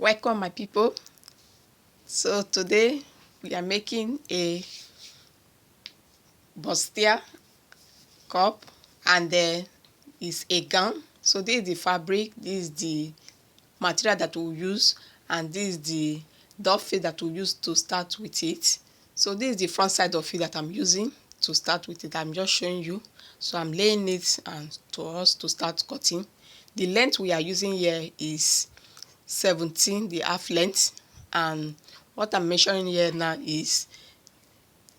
Welcome my people. So today we are making a bustier cup, and there is a gown. So this is the fabric, this is the material that we'll use, and this is the duvet that we'll use to start with it. So this is the front side of it that I'm using to start with it. I'm just showing you. So I'm laying it and to us to start cutting. The length we are using here is 17, the half length, and what I'm measuring here now is,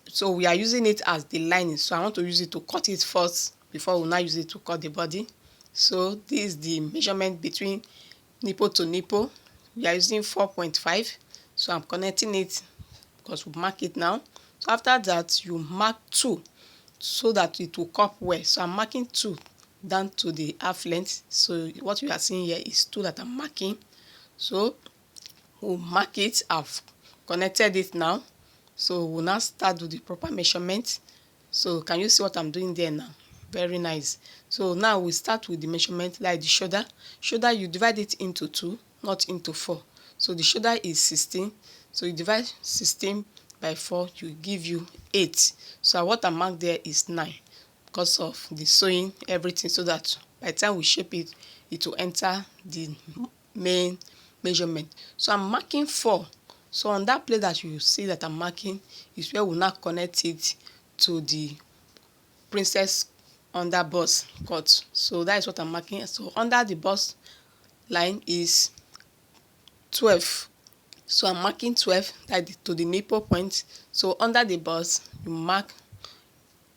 so we are using it as the lining, so I want to use it to cut it first before we now use it to cut the body. So this is the measurement between nipple to nipple. We are using 4.5, so I'm connecting it because we mark it now. So after that you mark 2 so that it will cup well. So I'm marking 2 down to the half length. So what you are seeing here is 2 that I'm marking. So we'll mark it. I've connected it now, so we'll now start with the proper measurement. So can you see what I'm doing there now? Very nice. So now we start with the measurement, like the shoulder. Shoulder, you divide it into 2, not into 4. So the shoulder is 16, so you divide 16 by 4, you give you 8. So what I marked there is 9 because of the sewing, everything, so that by the time we shape it, it will enter the main measurement. So I'm marking 4. So on that place that you see that I'm marking is where we'll now connect it to the princess under bust cut. So that is what I'm marking. So under the bust line is 12. So I'm marking 12 to the nipple point. So under the bust you mark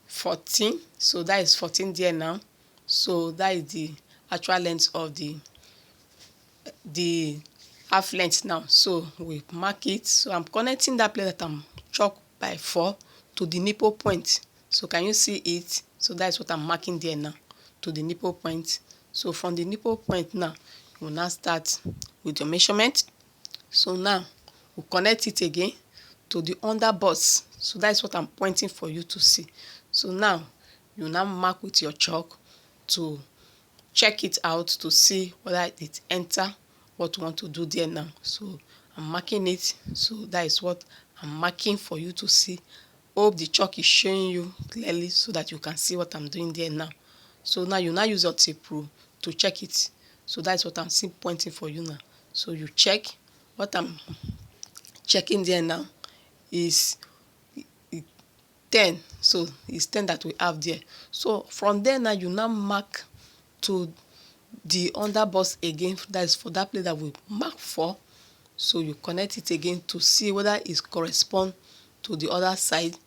14. So that is 14 there now. So that is the actual length of the half length now. So we mark it. So I'm connecting that place that I'm chalk by 4 to the nipple point. So can you see it? So that's what I'm marking there now, to the nipple point. So from the nipple point now, we'll now start with your measurement. So now we'll connect it again to the under bust. So that's what I'm pointing for you to see. So now you now mark with your chalk to check it out to see whether it enter what you want to do there now. So I'm marking it. So that is what I'm marking for you to see. Hope the chalk is showing you clearly so that you can see what I'm doing there now. So now you now use your tape rule to check it. So that's what I'm still pointing for you now. So you check. What I'm checking there now is 10. So it's 10 that we have there. So from there now you now mark to the under bust again. That is for that place that we mark for. So you connect it again to see whether it corresponds to the other side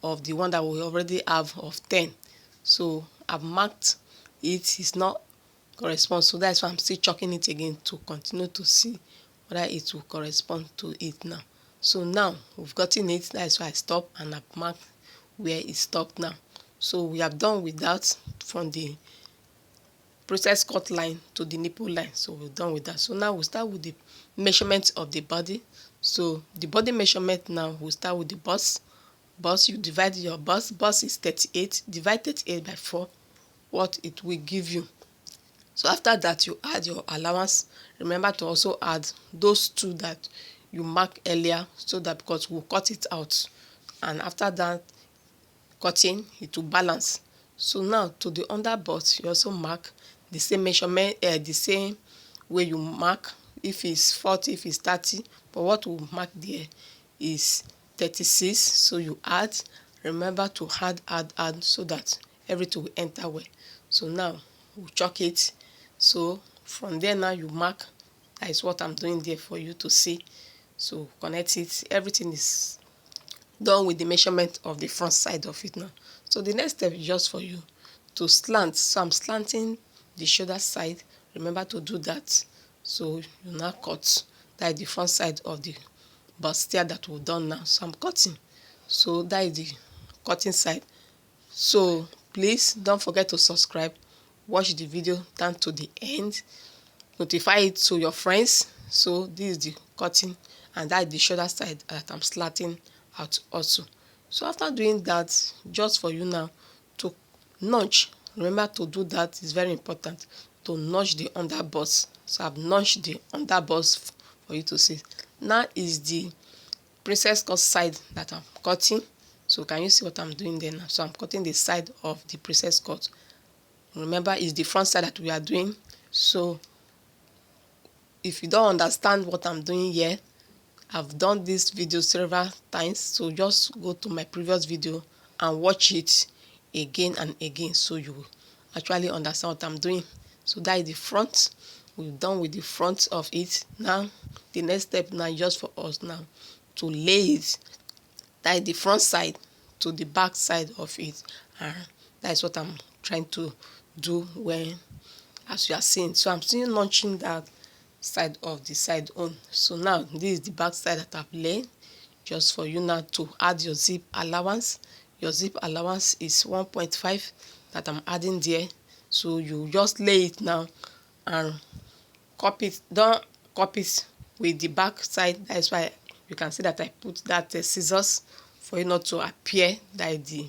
of the one that we already have of 10. So I've marked it, it's not correspond, so that's why I'm still chalking it again to continue to see whether it will correspond to it now. So now we've gotten it. That's why I stop and I've marked where it stopped now. So we have done with that from the princess cut line to the nipple line. So we're done with that. So now we'll start with the measurement of the body. So the body measurement now, we'll start with the bust. Bust, you divide your bust. Bust is 38. Divide 38 by 4, what it will give you. So after that you add your allowance. Remember to also add those 2 that you mark earlier, so that because we'll cut it out, and after that cutting it will balance. So now to the under bust you also mark the same measurement, the same way you mark if it's 40, if it's 30, but what we mark there is 36. So you add, remember to add so that everything will enter well. So now we'll chalk it. So from there now you mark. That is what I'm doing there for you to see. So connect it. Everything is done with the measurement of the front side of it now. So the next step is just for you to slant. So I'm slanting the shoulder side. Remember to do that. So you now cut. That is the front side of the bustier that we've done now. So I'm cutting. So that is the cutting side. So please don't forget to subscribe. Watch the video down to the end. Notify it to your friends. So this is the cutting, and that is the shoulder side that I'm slanting out also. So after doing that, just for you now to notch. Remember to do that, is very important, to notch the under bust. So I've notched the under bust for you to see. Now is the princess cut side that I'm cutting. So can you see what I'm doing there now? So I'm cutting the side of the princess cut. Remember, it's the front side that we are doing. So if you don't understand what I'm doing here, I've done this video several times, so just go to my previous video and watch it again and again, so you will actually understand what I'm doing. So that is the front. We've done with the front of it. Now the next step now is just for us now to lay it, that is the front side to the back side of it, and that is what I'm trying to do when, as you are seeing. So I'm still launching that side of the side on. So now this is the back side that I've laid, just for you now to add your zip allowance. Your zip allowance is 1.5 that I'm adding there. So you just lay it now and copy it. Don't copy it with the back side. That's why you can see that I put that scissors for you not to appear that the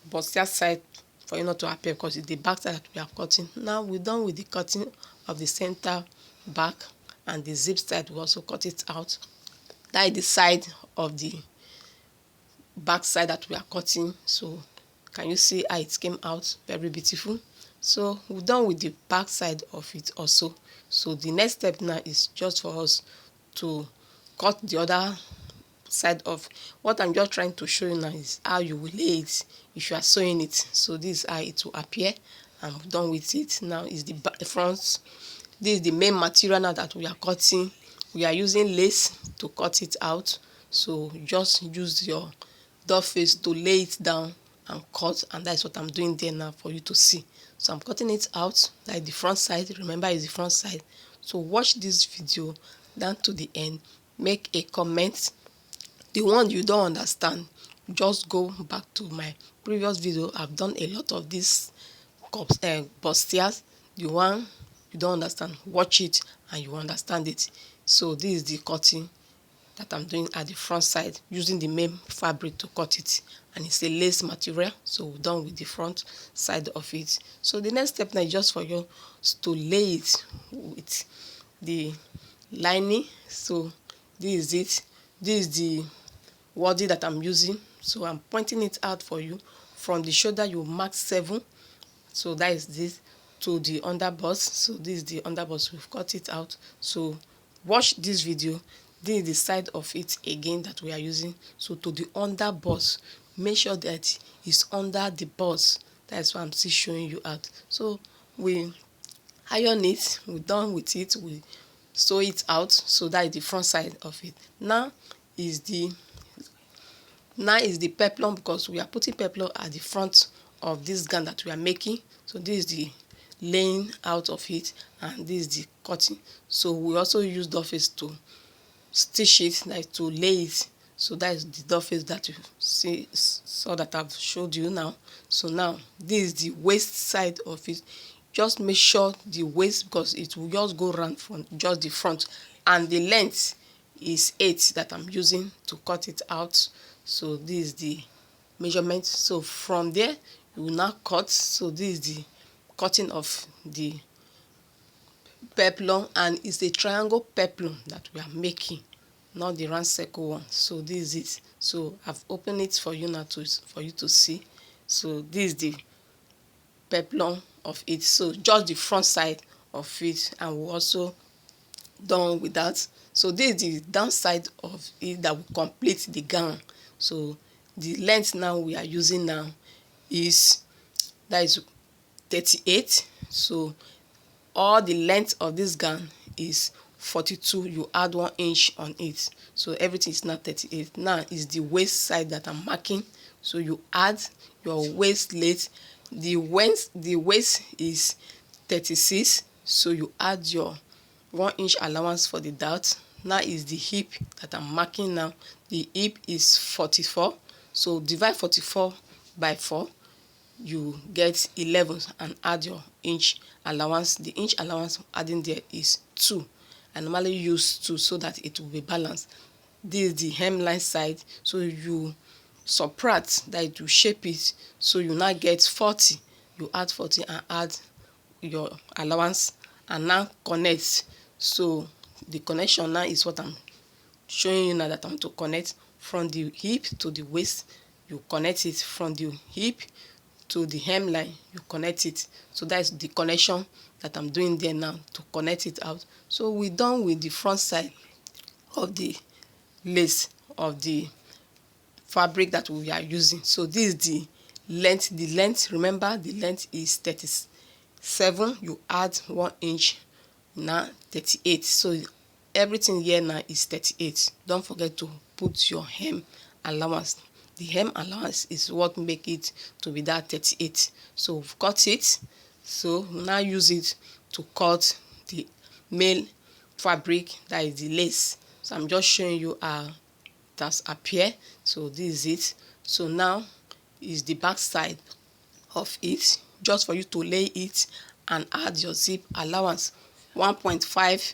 bustier side, for you not to appear, because it's the back side that we are cutting. Now we're done with the cutting of the center back, and the zip side we also cut it out. That is the side of the back side that we are cutting. So can you see how it came out? Very beautiful. So we're done with the back side of it also. So the next step now is just for us to cut the other side of what I'm just trying to show you now is how you will lay it if you are sewing it. So this is how it will appear. I'm done with it. Now is the front. This is the main material now that we are cutting. We are using lace to cut it out. So just use your doll face to lay it down and cut, and that's what I'm doing there now for you to see. So I'm cutting it out, like the front side. Remember, it's the front side. So watch this video down to the end. Make a comment. The one you don't understand, just go back to my previous video. I've done a lot of these bustiers. The one you don't understand, watch it and you understand it. So this is the cutting that I'm doing at the front side, using the main fabric to cut it, and it's a lace material. So we're done with the front side of it. So the next step now is just for you to lay it with the lining. So this is it. This is the wording that I'm using. So I'm pointing it out for you. From the shoulder you mark 7. So that is this to the underbust. So this is the underbust. We've cut it out. So watch this video. This is the side of it again that we are using. So to the underbust, make sure that it's under the bust. That's why I'm still showing you out. So we iron it. We're done with it. We sew it out. So that is the front side of it. Now is the peplum, because we are putting peplum at the front of this gown that we are making. So this is the laying out of it, and this is the cutting. So we also use doll face to stitch it, like to lay it. So that is the doll face that you saw that I've showed you now. So now this is the waist side of it. Just make sure the waist, because it will just go around from just the front, and the length is 8 that I'm using to cut it out. So this is the measurement. So from there you will now cut. So this is the cutting of the peplum, and it's a triangle peplum that we are making, not the round circle one. So this is it. So I've opened it for you now for you to see. So this is the peplum of it. So just the front side of it, and we're also done with that. So this is the downside of it that will complete the gown. So the length now we are using now is 38. So all the length of this gown is 42. You add 1 inch on it, so everything is now 38. Now is the waist side that I'm marking. So you add your waist length. The waist is 36, so you add your 1 inch allowance for the dart. Now is the hip that I'm marking now. The hip is 44, so divide 44 by 4, you get 11, and add your inch allowance. The inch allowance adding there is 2. I normally use 2 so that it will be balanced. This is the hemline side, so you subtract that, it will shape it. So you now get 40. You add 40 and add your allowance, and now connect. So the connection now is what I'm showing you now, that I'm to connect from the hip to the waist. You connect it from the hip to the hemline, you connect it. So that's the connection that I'm doing there now to connect it out. So we're done with the front side of the lace of the fabric that we are using. So this is the length, remember the length is 37, you add 1 inch, now 38. So everything here now is 38. Don't forget to put your hem allowance. The hem allowance is what make it to be that 38. So we've cut it. So we now use it to cut the male fabric, that is the lace. So I'm just showing you how it has appeared. So this is it. So now is the back side of it, just for you to lay it and add your zip allowance, 1.5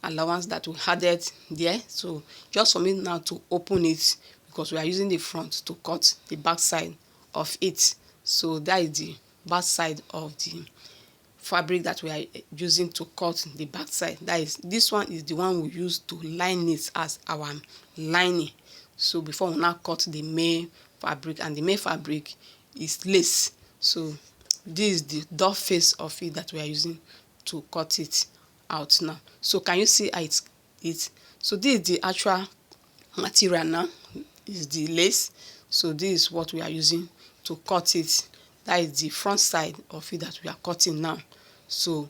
allowance that we added there. So just for me now to open it, because we are using the front to cut the back side of it. So that is the back side of the fabric that we are using to cut the back side. That is, this one is the one we use to line it as our lining. So before we now cut the main fabric, and the main fabric is lace. So this is the door face of it that we are using to cut it out now. So can you see how it? So this is the actual material now, is the lace. So this is what we are using to cut it. That is the front side of it that we are cutting now. So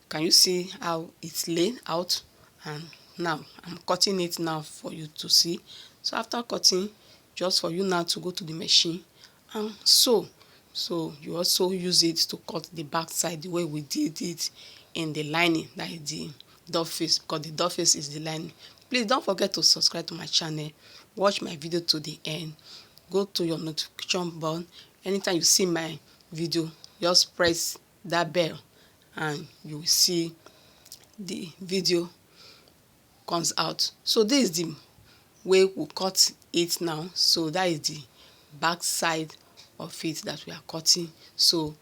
can you see how it's laid out? And now I'm cutting it now for you to see. So after cutting, just for you now to go to the machine and sew. So you also use it to cut the back side the way we did it in the lining, that is the door face, because the door face is the lining. Please don't forget to subscribe to my channel, watch my video to the end, go to your notification button. Anytime you see my video, just press that bell and you will see the video comes out. So this is the way we cut it now. So that is the back side of it that we are cutting. So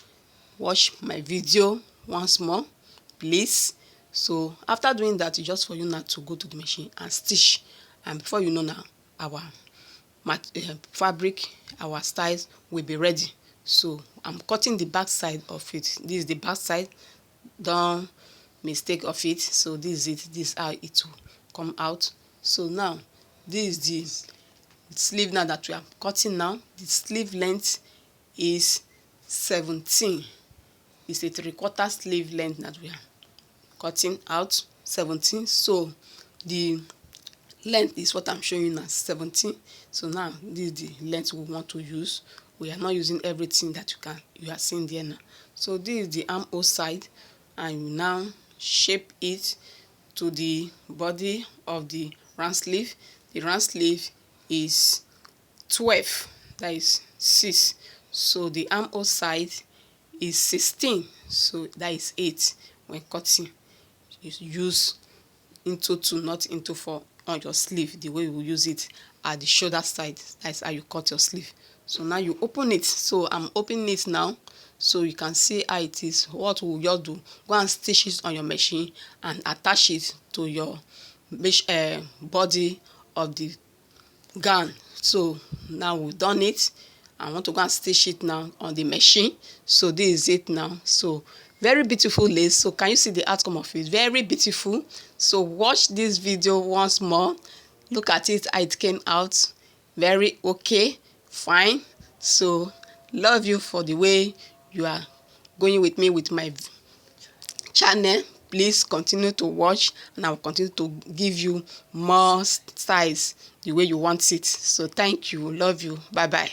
watch my video once more, please. So after doing that, it's just for you now to go to the machine and stitch. And before you know now, our fabric, our styles will be ready. So I'm cutting the back side of it. This is the back side, don't mistake of it. So this is it, this is how it will come out. So now this is the sleeve now that we are cutting now. The sleeve length is 17. It's a 3/4 sleeve length that we are cutting out, 17. So the length is what I'm showing you now, 17. So now this is the length we want to use. We are not using everything that you are seeing there now. So this is the armhole side, and you now shape it to the body of the round sleeve. The round sleeve is 12, that is 6. So the armhole side is 16, so that is 8. When cutting, you use into 2, not into 4 on your sleeve, the way we use it at the shoulder side. That's how you cut your sleeve. So now you open it. So I'm opening it now, so you can see how it is. What will you do? Go and stitch it on your machine and attach it to your body of the gown. So now we've done it. I want to go and stitch it now on the machine. So this is it now. So very beautiful lace. So can you see the outcome of it? Very beautiful. So watch this video once more. Look at it, how it came out. Very okay, fine. So love you for the way you are going with me with my channel. Please continue to watch, and I will continue to give you more styles the way you want it. So thank you, love you, bye bye.